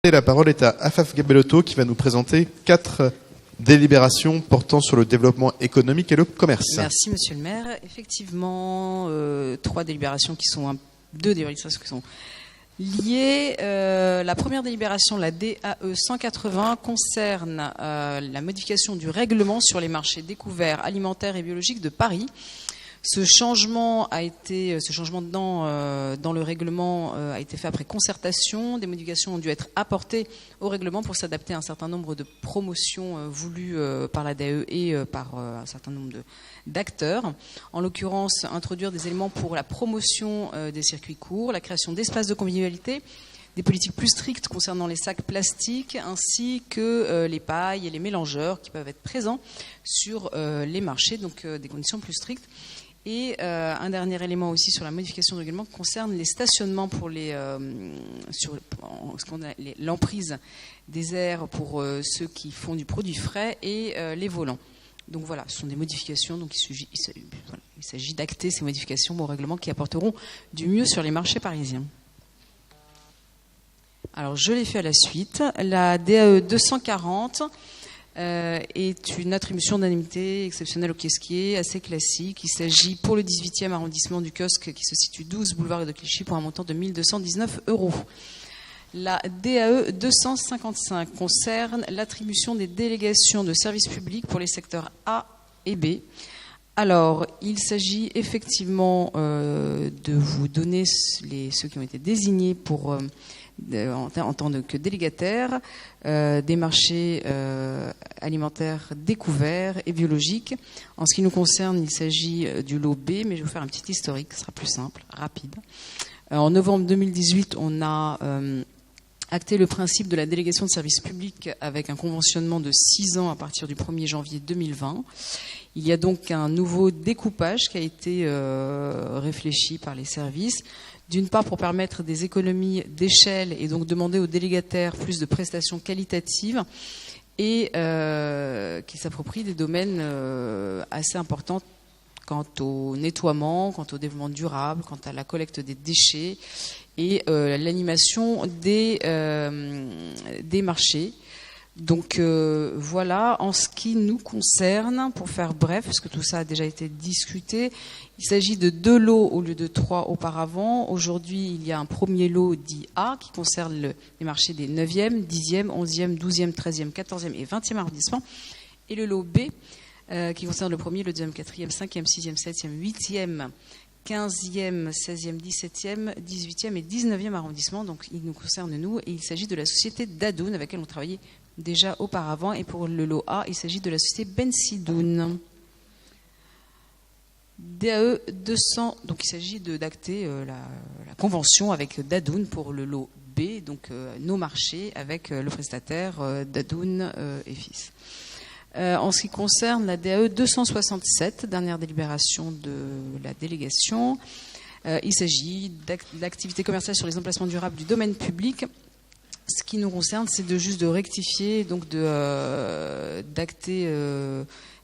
Et la parole est à Afaf Gabellotto qui va nous présenter 4 délibérations portant sur le développement économique et le commerce. Merci Monsieur le maire. Effectivement, 2 délibérations qui sont liées. La première délibération, la DAE 180, concerne la modification du règlement sur les marchés découverts alimentaires et biologiques de Paris. Ce changement dans le règlement a été fait après concertation. Des modifications ont dû être apportées au règlement pour s'adapter à un certain nombre de promotions voulues par la DAE et par un certain nombre d'acteurs. En l'occurrence, introduire des éléments pour la promotion des circuits courts, la création d'espaces de convivialité, des politiques plus strictes concernant les sacs plastiques, ainsi que les pailles et les mélangeurs qui peuvent être présents sur les marchés, donc des conditions plus strictes. Et un dernier élément aussi sur la modification du règlement concerne les stationnements pour l'emprise des aires pour ceux qui font du produit frais et les volants. Donc voilà, ce sont des modifications. Donc il s'agit d'acter ces modifications au règlement qui apporteront du mieux sur les marchés parisiens. Alors je l'ai fait à la suite. La DAE 240 est une attribution d'indemnité exceptionnelle au kiosquier, assez classique. Il s'agit pour le 18e arrondissement du kiosque qui se situe 12 boulevard de Clichy pour un montant de 1 219 €. La DAE 255 concerne l'attribution des délégations de services publics pour les secteurs A et B. Alors, il s'agit effectivement de vous donner ceux qui ont été désignés pour en tant que délégataires des marchés alimentaires découverts et biologiques. En ce qui nous concerne, il s'agit du lot B, mais je vais vous faire un petit historique, ce sera plus simple, rapide. En novembre 2018, on a acté le principe de la délégation de services publics avec un conventionnement de 6 ans à partir du 1er janvier 2020. Il y a donc un nouveau découpage qui a été réfléchi par les services. D'une part, pour permettre des économies d'échelle et donc demander aux délégataires plus de prestations qualitatives et qui s'approprient des domaines assez importants quant au nettoiement, quant au développement durable, quant à la collecte des déchets et l'animation des marchés. Donc voilà, en ce qui nous concerne, pour faire bref, parce que tout ça a déjà été discuté, il s'agit de 2 lots au lieu de 3 auparavant. Aujourd'hui, il y a un premier lot dit A qui concerne les marchés des 9e, 10e, 11e, 12e, 13e, 14e et 20e arrondissements. Et le lot B qui concerne le premier, le 2e, 4e, 5e, 6e, 7e, 8e, 15e, 16e, 17e, 18e et 19e arrondissement. Donc il nous concerne nous et il s'agit de la société Dadoun avec laquelle on travaillait déjà auparavant. Et pour le lot A, il s'agit de la société Bensidoun. DAE 200, donc il s'agit d'acter la convention avec Dadoun pour le lot B, donc nos marchés avec le prestataire Dadoun et Fils. En ce qui concerne la DAE 267, dernière délibération de la délégation, il s'agit d'activités commerciales sur les emplacements durables du domaine public. Ce qui nous concerne, c'est de rectifier, donc d'acter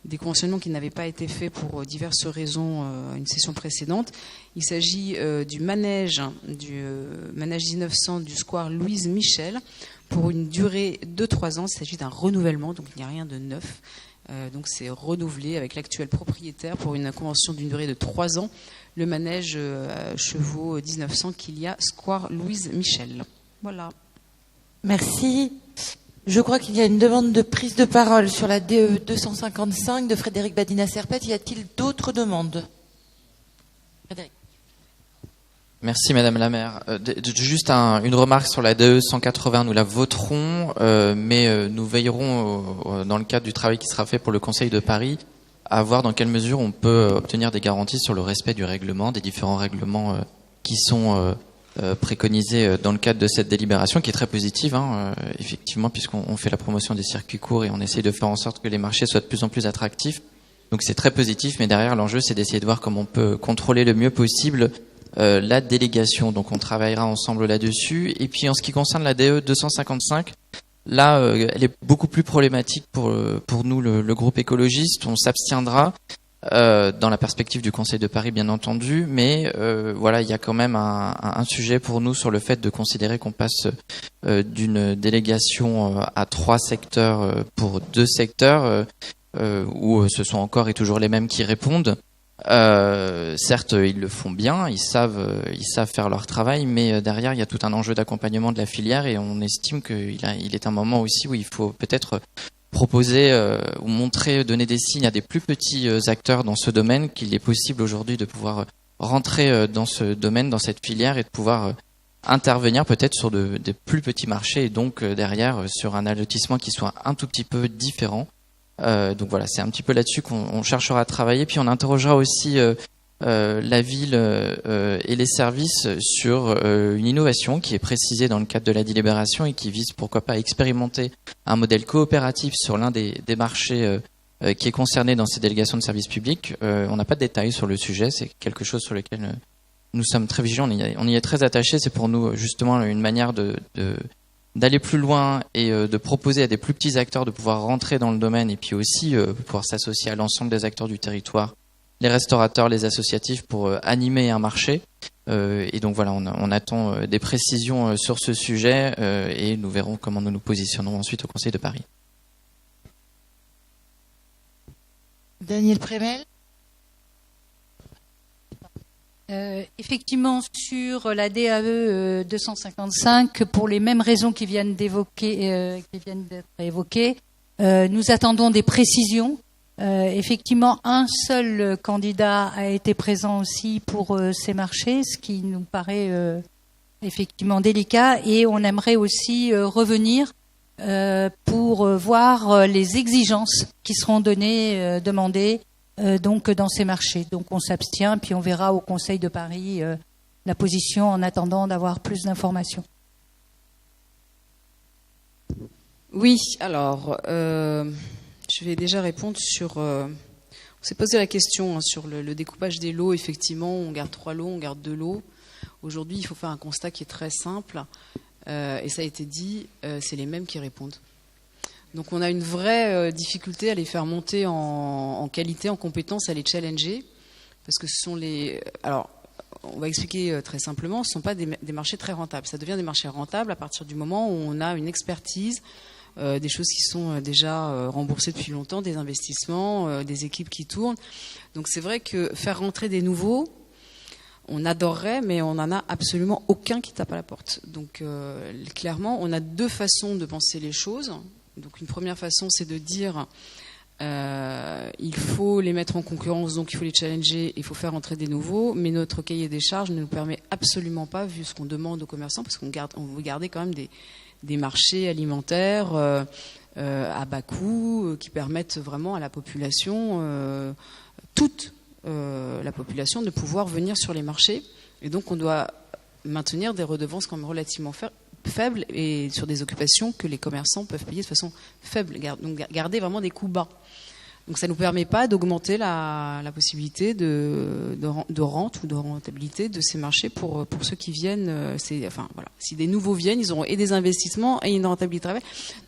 des conventionnements qui n'avaient pas été faits pour diverses raisons à une session précédente. Il s'agit du manège 1900 du square Louise Michel pour une durée de 3 ans. Il s'agit d'un renouvellement, donc il n'y a rien de neuf. Donc c'est renouvelé avec l'actuel propriétaire pour une convention d'une durée de 3 ans, le manège chevaux 1900 qu'il y a square Louise Michel. Voilà. Merci. Je crois qu'il y a une demande de prise de parole sur la DE 255 de Frédéric Badina-Serpette. Y a-t-il d'autres demandes ? Frédéric. Merci Madame la maire. Juste une remarque sur la DE 180, nous la voterons, mais nous veillerons, dans le cadre du travail qui sera fait pour le Conseil de Paris, à voir dans quelle mesure on peut obtenir des garanties sur le respect du règlement, des différents règlements qui sont préconisés dans le cadre de cette délibération, qui est très positive, effectivement, puisqu'on fait la promotion des circuits courts et on essaye de faire en sorte que les marchés soient de plus en plus attractifs. Donc c'est très positif, mais derrière l'enjeu, c'est d'essayer de voir comment on peut contrôler le mieux possible la délégation. Donc on travaillera ensemble là-dessus. Et puis en ce qui concerne la DE 255, là, elle est beaucoup plus problématique pour nous, le groupe écologiste. On s'abstiendra dans la perspective du Conseil de Paris, bien entendu, mais voilà, il y a quand même un sujet pour nous sur le fait de considérer qu'on passe d'une délégation à 3 secteurs pour 2 secteurs, où ce sont encore et toujours les mêmes qui répondent. Certes, ils le font bien, ils savent faire leur travail, mais derrière, il y a tout un enjeu d'accompagnement de la filière, et on estime qu'il est un moment aussi où il faut peut-être proposer ou montrer, donner des signes à des plus petits acteurs dans ce domaine qu'il est possible aujourd'hui de pouvoir rentrer dans ce domaine, dans cette filière, et de pouvoir intervenir peut-être sur des plus petits marchés, et donc derrière sur un allotissement qui soit un tout petit peu différent. Donc voilà, c'est un petit peu là-dessus qu'on cherchera à travailler. Puis on interrogera aussi la ville et les services sur une innovation qui est précisée dans le cadre de la délibération et qui vise pourquoi pas à expérimenter un modèle coopératif sur l'un des marchés qui est concerné dans ces délégations de services publics. On n'a pas de détails sur le sujet, c'est quelque chose sur lequel nous sommes très vigilants, on y est très attachés. C'est pour nous justement une manière d'aller plus loin et de proposer à des plus petits acteurs de pouvoir rentrer dans le domaine, et puis aussi pouvoir s'associer à l'ensemble des acteurs du territoire, les restaurateurs, les associatifs, pour animer un marché. Et donc voilà, on attend des précisions sur ce sujet et nous verrons comment nous nous positionnerons ensuite au Conseil de Paris. Daniel Prémel. Effectivement, sur la DAE 255, pour les mêmes raisons qui viennent d'être évoquées, nous attendons des précisions. Effectivement, un seul candidat a été présent aussi pour ces marchés, ce qui nous paraît effectivement délicat, et on aimerait aussi revenir pour voir les exigences qui seront demandées donc dans ces marchés. Donc on s'abstient, puis on verra au Conseil de Paris la position en attendant d'avoir plus d'informations. Oui, alors je vais déjà répondre sur... on s'est posé la question sur le découpage des lots. Effectivement, on garde 3 lots, on garde 2 lots. Aujourd'hui, il faut faire un constat qui est très simple, et ça a été dit, c'est les mêmes qui répondent. Donc on a une vraie difficulté à les faire monter en qualité, en compétence, à les challenger, parce que ce sont les... Alors, on va expliquer très simplement, ce ne sont pas des marchés très rentables. Ça devient des marchés rentables à partir du moment où on a une expertise, des choses qui sont déjà remboursées depuis longtemps, des investissements, des équipes qui tournent. Donc c'est vrai que faire rentrer des nouveaux, on adorerait, mais on n'en a absolument aucun qui tape à la porte. Donc clairement, on a 2 façons de penser les choses. Donc une première façon, c'est de dire il faut les mettre en concurrence, donc il faut les challenger, il faut faire entrer des nouveaux, mais notre cahier des charges ne nous permet absolument pas, vu ce qu'on demande aux commerçants, parce qu'on veut garder quand même des marchés alimentaires à bas coût, qui permettent vraiment à la population, toute la population, de pouvoir venir sur les marchés. Et donc on doit maintenir des redevances quand même relativement faibles et sur des occupations que les commerçants peuvent payer de façon faible, donc garder vraiment des coûts bas. Donc ça ne nous permet pas d'augmenter la possibilité de rente ou de rentabilité de ces marchés pour ceux qui viennent. Enfin voilà, si des nouveaux viennent, ils auront et des investissements et une rentabilité. Donc,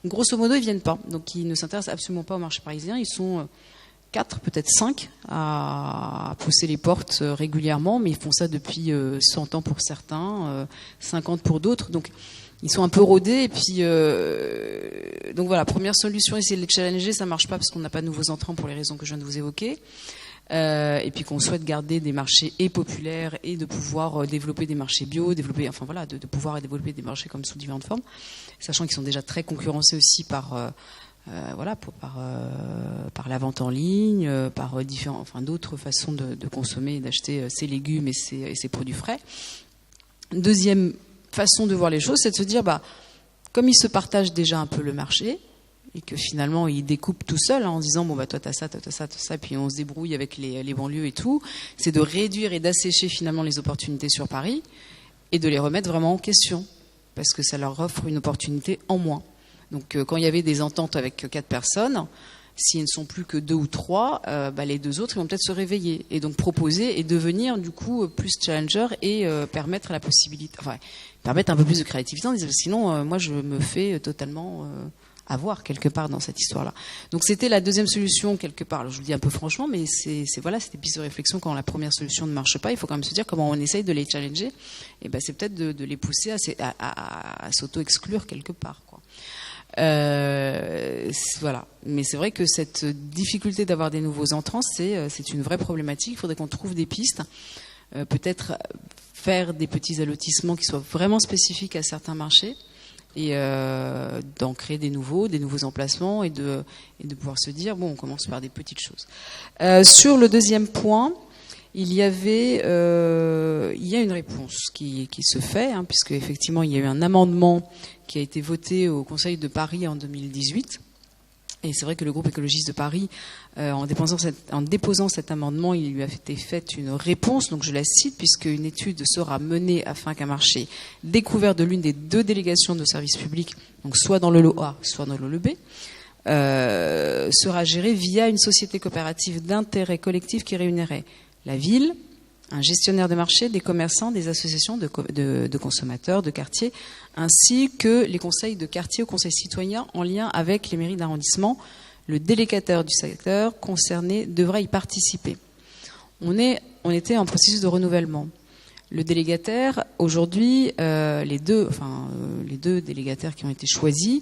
grosso modo, ils viennent pas. Donc ils ne s'intéressent absolument pas au marché parisien. Ils sont 4, peut-être 5 à pousser les portes régulièrement, mais ils font ça depuis 100 ans pour certains, 50 pour d'autres. Donc ils sont un peu rodés, et puis donc voilà, première solution, essayer de les challenger, ça marche pas parce qu'on n'a pas de nouveaux entrants pour les raisons que je viens de vous évoquer, et puis qu'on souhaite garder des marchés et populaires et de pouvoir développer des marchés bio, de pouvoir développer des marchés comme sous différentes formes, sachant qu'ils sont déjà très concurrencés aussi par la vente en ligne, par d'autres façons de consommer et d'acheter ses légumes et ses produits frais. Deuxième façon de voir les choses, c'est de se dire, comme ils se partagent déjà un peu le marché, et que finalement ils découpent tout seuls en disant, toi t'as ça, et puis on se débrouille avec les banlieues et tout, c'est de réduire et d'assécher finalement les opportunités sur Paris, et de les remettre vraiment en question, parce que ça leur offre une opportunité en moins. Donc quand il y avait des ententes avec 4 personnes, s'ils ne sont plus que 2 ou 3, les 2 autres ils vont peut-être se réveiller et donc proposer et devenir du coup plus challenger et permettre un peu plus de créativité en disant, sinon moi je me fais totalement voir quelque part dans cette histoire-là. Donc c'était la deuxième solution quelque part. Alors, je vous le dis un peu franchement, mais c'est voilà, c'est des pistes de réflexion. Quand la première solution ne marche pas, il faut quand même se dire comment on essaye de les challenger. Et ben c'est peut-être de les pousser à s'auto-exclure quelque part, quoi. Voilà. Mais c'est vrai que cette difficulté d'avoir des nouveaux entrants, c'est une vraie problématique. Il faudrait qu'on trouve des pistes, peut-être faire des petits allotissements qui soient vraiment spécifiques à certains marchés, et d'en créer des nouveaux emplacements, et de pouvoir se dire bon, on commence par des petites choses. Sur le deuxième point, il y a une réponse qui se fait, puisque effectivement il y a eu un amendement qui a été voté au Conseil de Paris en 2018. Et c'est vrai que le groupe écologiste de Paris, en déposant cet amendement, il lui a été faite une réponse, donc je la cite, puisque une étude sera menée afin qu'un marché découvert de l'une des deux délégations de services publics, donc soit dans le lot A, soit dans le lot B, sera géré via une société coopérative d'intérêt collectif qui réunirait la ville, un gestionnaire de marché, des commerçants, des associations de consommateurs, de quartier, ainsi que les conseils de quartier ou conseils citoyens en lien avec les mairies d'arrondissement. Le délégataire du secteur concerné devra y participer. On était en processus de renouvellement. Le délégataire, aujourd'hui, les deux délégataires qui ont été choisis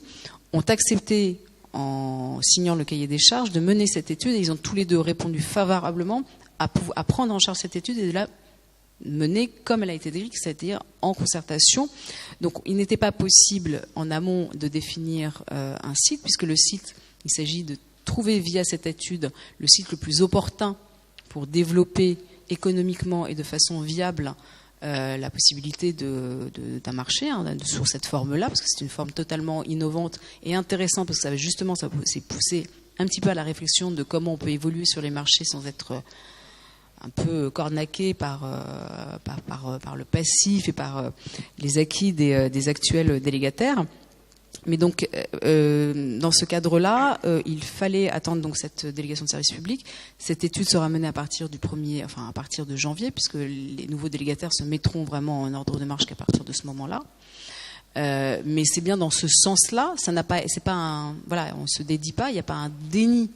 ont accepté, en signant le cahier des charges, de mener cette étude, et ils ont tous les deux répondu favorablement à prendre en charge cette étude et de la mener comme elle a été décrite, c'est-à-dire en concertation. Donc il n'était pas possible en amont de définir un site, puisque le site, il s'agit de trouver via cette étude le site le plus opportun pour développer économiquement et de façon viable la possibilité d'un marché sur cette forme-là, parce que c'est une forme totalement innovante et intéressante, parce que ça s'est poussé un petit peu à la réflexion de comment on peut évoluer sur les marchés sans être un peu cornaqué par le passif et par les acquis des actuels délégataires. Mais donc, dans ce cadre-là, il fallait attendre donc cette délégation de service public. Cette étude sera menée à partir de janvier, puisque les nouveaux délégataires se mettront vraiment en ordre de marche qu'à partir de ce moment-là. Mais c'est bien dans ce sens-là. On se dédie pas. Il n'y a pas un déni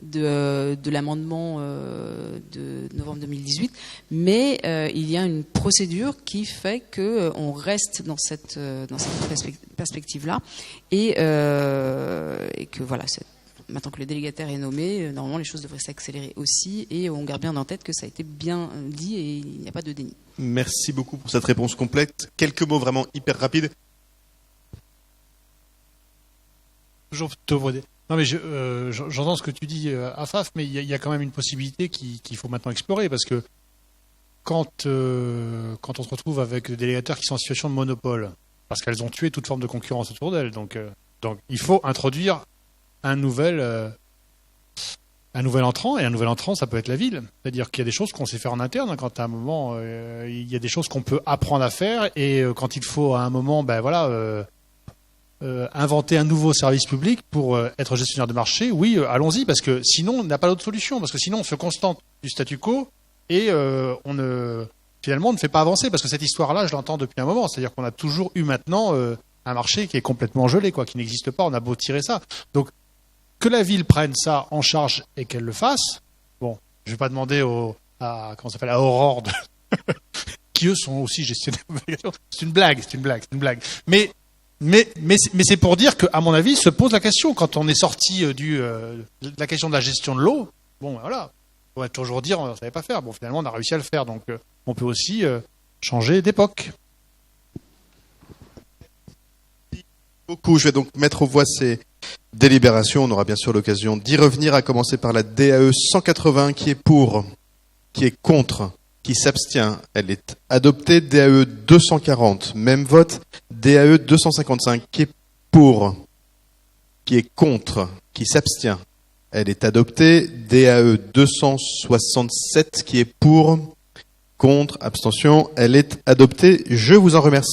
de l'amendement de novembre 2018, mais il y a une procédure qui fait que on reste dans cette perspective-là, et que voilà, maintenant que le délégataire est nommé, normalement les choses devraient s'accélérer aussi, et on garde bien en tête que ça a été bien dit et il n'y a pas de déni. Merci beaucoup pour cette réponse complète. Quelques mots vraiment hyper rapides. Non, mais j'entends ce que tu dis, Afaf, mais il y a quand même une possibilité qu'il faut maintenant explorer, parce que quand on se retrouve avec des délégateurs qui sont en situation de monopole, parce qu'elles ont tué toute forme de concurrence autour d'elles, donc il faut introduire un nouvel entrant, et un nouvel entrant, ça peut être la ville. C'est-à-dire qu'il y a des choses qu'on sait faire en interne, quand à un moment, il y a des choses qu'on peut apprendre à faire, et quand il faut à un moment, inventer un nouveau service public pour être gestionnaire de marché, oui, allons-y, parce que sinon, on n'a pas d'autre solution, parce que sinon, on se contente du statu quo, et finalement, on ne fait pas avancer, parce que cette histoire-là, je l'entends depuis un moment, c'est-à-dire qu'on a toujours eu maintenant un marché qui est complètement gelé, qui n'existe pas, on a beau tirer ça. Donc, que la ville prenne ça en charge et qu'elle le fasse, bon, je ne vais pas demander à Aurore, qui eux sont aussi gestionnaires d'obligations, c'est une blague. Mais c'est pour dire qu'à mon avis, se pose la question, quand on est sorti de la question de la gestion de l'eau, bon, voilà, on va toujours dire on ne savait pas faire. Bon, finalement, on a réussi à le faire, donc on peut aussi changer d'époque. Merci beaucoup. Je vais donc mettre aux voix ces délibérations. On aura bien sûr l'occasion d'y revenir, à commencer par la DAE 180, qui est pour, qui est contre, qui s'abstient, elle est adoptée. DAE 240, même vote. DAE 255, qui est pour, qui est contre, qui s'abstient, elle est adoptée. DAE 267, qui est pour, contre, abstention, elle est adoptée. Je vous en remercie.